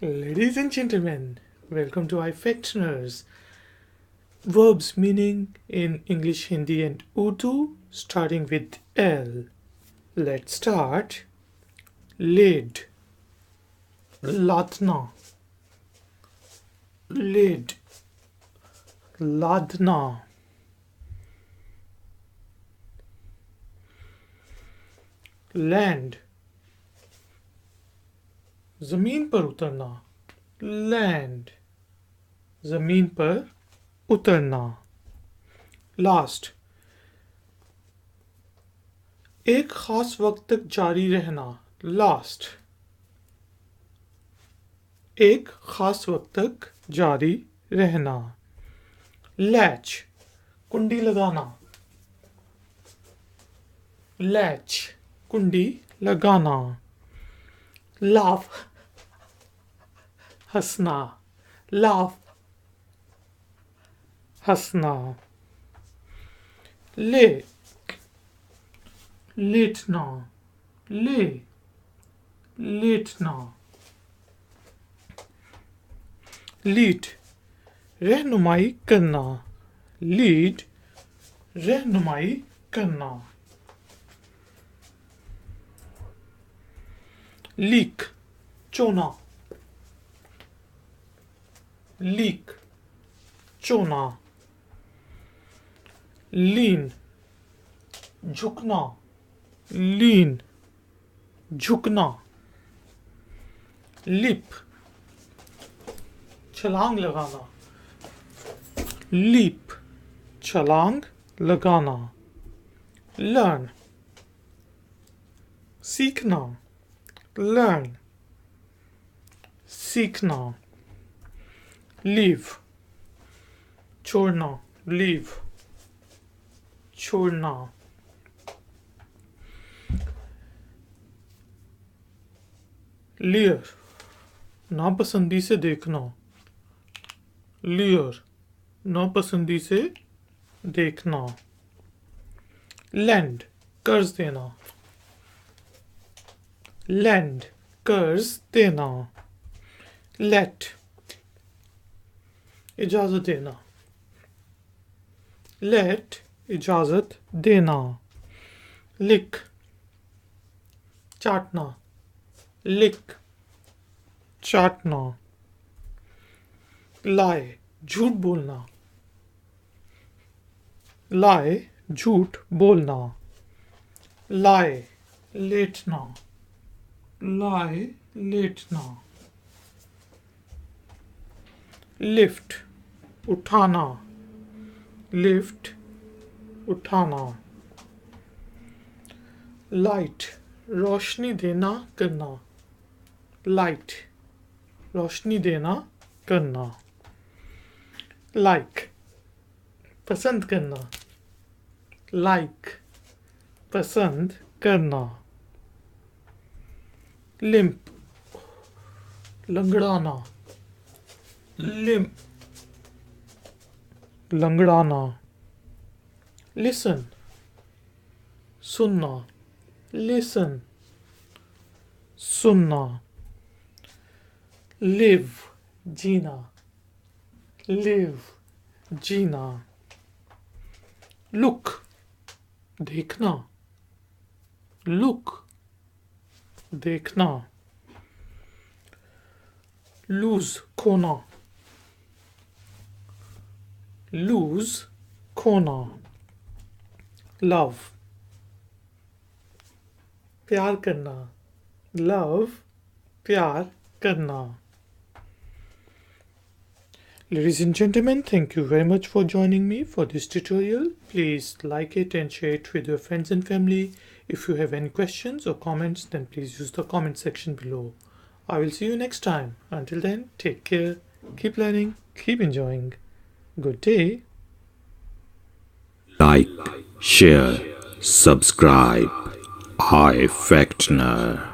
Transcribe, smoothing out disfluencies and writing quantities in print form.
Ladies and gentlemen, welcome to iFactioners. Verbs meaning in English, Hindi and Urdu starting with L. Let's start. Lid, ladna, lid, ladna. Land, जमीन पर उतरना. Land, जमीन पर उतरना. Last, एक खास वक्त तक जारी रहना. लास्ट, एक खास वक्त तक जारी रहना. लैच, कुंडी लगाना. लैच, कुंडी लगाना. लाफ, हंसना. लाफ, हंसना. ले, लेटना. ले, लेटना. लीड, रहनुमाई करना. लीड, रहनुमाई करना. लीक, चोना. लीक, चोना. लीन, झुकना. लीन, झुकना. लिप, छलांग लगाना. लीप, छलांग लगाना. लर्न, सीखना. लर्न, सीखना. लीव, छोड़ना. लीव, छोड़ना. लियर, नापसंदी से देखना. लियर, नापसंदी से देखना. लैंड, कर्ज देना. लैंड, कर्ज देना. लेट, इजाजत देना. लेट, इजाजत देना. लिक, चाटना. लिक, चाटना. लाए, झूठ बोलना. लाए, झूठ बोलना. लाए, लेटना. लाए, लेटना. लिफ्ट, उठाना. लिफ्ट, उठाना. लाइट, रोशनी देना, करना. लाइट, रोशनी देना, करना. लाइक, पसंद करना. लाइक, पसंद करना. लिम्प, लंगड़ाना. लिम्प, लंगड़ाना. लिसन, सुनना. लिसन, सुनना. लिव, जीना. लिव, जीना. लुक, देखना. लुक, देखना. लूज, खोना. लूज, खोना. लव, प्यार करना. लव, प्यार करना. Ladies and gentlemen, thank you very much for joining me for this tutorial. Please like it and share it with your friends and family. If you have any questions or comments, then please use the comment section below. I will see you next time. Until then, take care, keep learning, keep enjoying. Good day. Like, share, subscribe. iFactioner.